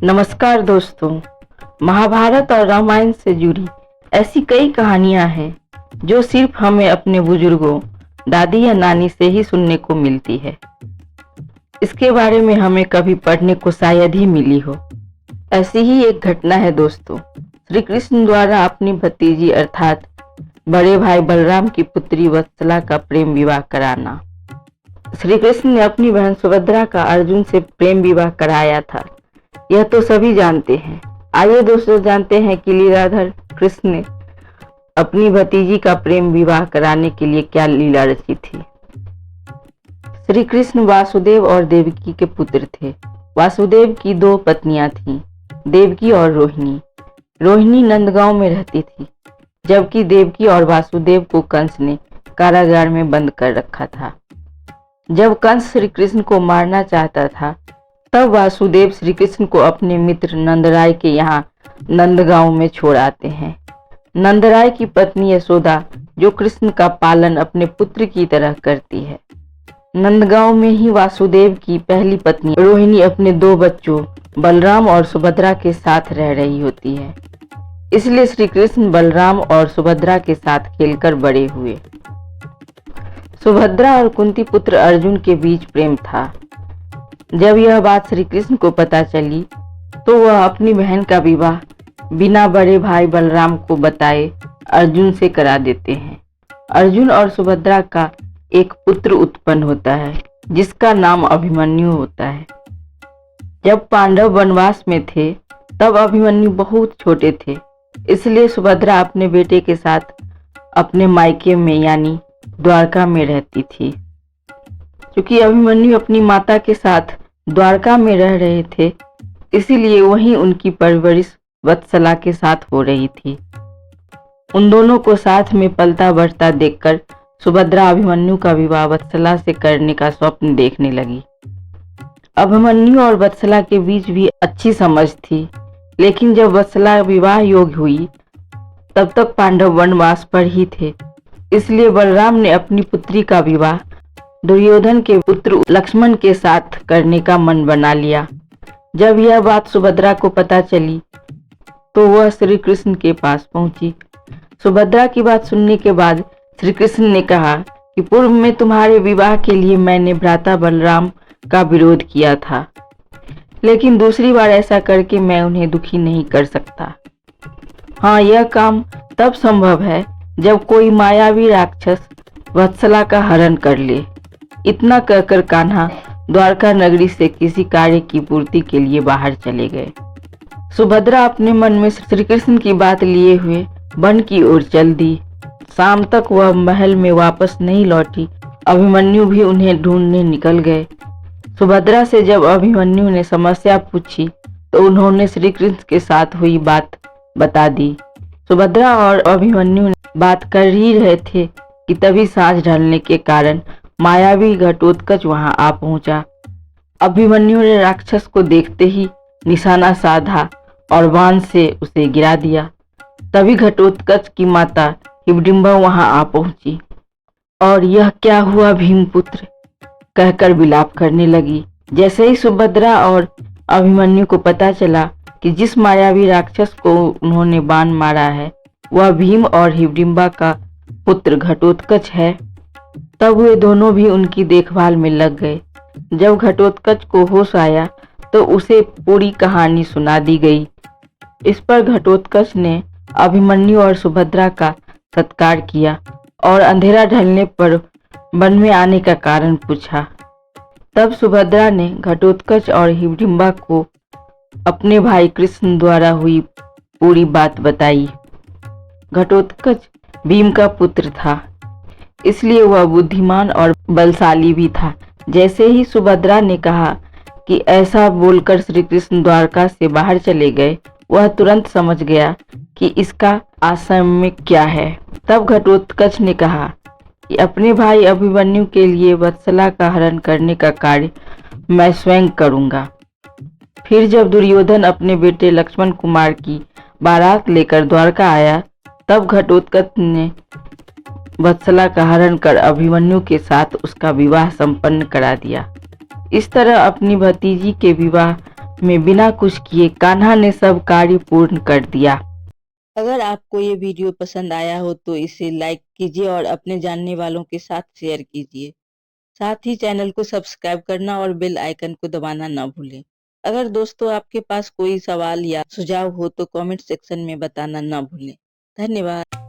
नमस्कार दोस्तों। महाभारत और रामायण से जुड़ी ऐसी कई कहानियां हैं जो सिर्फ हमें अपने बुजुर्गों, दादी या नानी से ही सुनने को मिलती है। इसके बारे में हमें कभी पढ़ने को शायद ही मिली हो। ऐसी ही एक घटना है दोस्तों, श्री कृष्ण द्वारा अपनी भतीजी अर्थात बड़े भाई बलराम की पुत्री वत्सला का प्रेम विवाह कराना। श्री कृष्ण ने अपनी बहन सुभद्रा का अर्जुन से प्रेम विवाह कराया था, यह तो सभी जानते हैं। आइए दोस्तों जानते हैं कि लीलाधर कृष्ण ने अपनी भतीजी का प्रेम विवाह कराने के लिए क्या लीला रची थी। श्री कृष्ण वासुदेव और देवकी के पुत्र थे। वासुदेव की दो पत्नियां थीं, देवकी और रोहिणी। रोहिणी नंदगांव में रहती थी, जबकि देवकी और वासुदेव को कंस ने कारागार में बंद कर रखा था। जब कंस श्री कृष्ण को मारना चाहता था, तब वासुदेव श्री कृष्ण को अपने मित्र नंदराय के यहाँ नंदगांव में छोड़ आते हैं। नंदराय की पत्नी यशोदा, जो कृष्ण का पालन अपने पुत्र की तरह करती है। नंदगांव में ही वासुदेव की पहली पत्नी रोहिणी अपने दो बच्चों बलराम और सुभद्रा के साथ रह रही होती है। इसलिए श्री कृष्ण बलराम और सुभद्रा के साथ खेलकर बड़े हुए। सुभद्रा और कुंती पुत्र अर्जुन के बीच प्रेम था। जब यह बात श्री कृष्ण को पता चली, तो वह अपनी बहन का विवाह बिना बड़े भाई बलराम को बताए अर्जुन से करा देते हैं। अर्जुन और सुभद्रा का एक पुत्र उत्पन्न होता है, जिसका नाम अभिमन्यु होता है। जब पांडव वनवास में थे, तब अभिमन्यु बहुत छोटे थे। इसलिए सुभद्रा अपने बेटे के साथ अपने मायके में यानी द्वारका में रहती थी। क्योंकि अभिमन्यु अपनी माता के साथ द्वारका में रह रहे थे, इसीलिए वहीं उनकी परवरिश वत्सला के साथ हो रही थी। उन दोनों को साथ में पलता बढ़ता देखकर सुभद्रा अभिमन्यु का विवाह वत्सला से करने का स्वप्न देखने लगी। अभिमन्यु और वत्सला के बीच भी अच्छी समझ थी, लेकिन जब वत्सला विवाह योग्य हुई, तब तक पांडव वनवास पर ही थे। इसलिए बलराम ने अपनी पुत्री का विवाह दुर्योधन के पुत्र लक्ष्मण के साथ करने का मन बना लिया। जब यह बात सुभद्रा को पता चली, तो वह श्री कृष्ण के पास पहुंची। सुभद्रा की बात सुनने के बाद श्री कृष्ण ने कहा कि पूर्व में तुम्हारे विवाह के लिए मैंने भ्राता बलराम का विरोध किया था, लेकिन दूसरी बार ऐसा करके मैं उन्हें दुखी नहीं कर सकता। हाँ, यह काम तब संभव है जब कोई मायावी राक्षस वत्सला का हरण कर ले। इतना कहकर कान्हा द्वारका नगरी से किसी कार्य की पूर्ति के लिए बाहर चले गए। सुभद्रा अपने मन में श्री कृष्ण की बात लिए हुए वन की ओर चल दी। शाम तक वह महल में वापस नहीं लौटी। अभिमन्यु भी उन्हें ढूंढने निकल गए। सुभद्रा से जब अभिमन्यु ने समस्या पूछी, तो उन्होंने श्री कृष्ण के साथ हुई बात बता दी। सुभद्रा और अभिमन्यु बात कर ही रहे थे कि तभी सांझ ढलने के कारण मायावी घटोत्कच वहां आ पहुंचा। अभिमन्यु ने राक्षस को देखते ही निशाना साधा और बाण से उसे गिरा दिया। तभी घटोत्कच की माता हिमडिंबा वहां आ पहुंची और यह क्या हुआ भीमपुत्र कहकर विलाप करने लगी। जैसे ही सुभद्रा और अभिमन्यु को पता चला कि जिस मायावी राक्षस को उन्होंने बाण मारा है, वह भीम और हिमडिंबा का पुत्र घटोत्कच है, तब वे दोनों भी उनकी देखभाल में लग गए। जब घटोत्कच को होश आया, तो उसे पूरी कहानी सुना दी गई। इस पर घटोत्कच ने अभिमन्यु और सुभद्रा का सत्कार किया और अंधेरा ढलने पर वन में आने का कारण पूछा। तब सुभद्रा ने घटोत्कच और हिमडिंबा को अपने भाई कृष्ण द्वारा हुई पूरी बात बताई। घटोत्कच भीम का पुत्र था, इसलिए वह बुद्धिमान और बलशाली भी था। जैसे ही सुभद्रा ने कहा कि ऐसा बोलकर श्री कृष्ण द्वारका से बाहर चले गए, वह तुरंत समझ गया कि इसका आशय क्या है। तब घटोत्कच ने कहा कि अपने भाई अभिमन्यु के लिए वत्सला का हरण करने का कार्य मैं स्वयं करूंगा। फिर जब दुर्योधन अपने बेटे लक्ष्मण कुमार की बारात लेकर द्वारका आया, तब घटोत्कच ने वत्सला का हरण कर अभिमन्यु के साथ उसका विवाह संपन्न करा दिया। इस तरह अपनी भतीजी के विवाह में बिना कुछ किए कान्हा ने सब कार्य पूर्ण कर दिया। अगर आपको ये वीडियो पसंद आया हो तो इसे लाइक कीजिए और अपने जानने वालों के साथ शेयर कीजिए। साथ ही चैनल को सब्सक्राइब करना और बेल आइकन को दबाना ना भूलें। अगर दोस्तों आपके पास कोई सवाल या सुझाव हो तो कमेंट सेक्शन में बताना ना भूलें। धन्यवाद।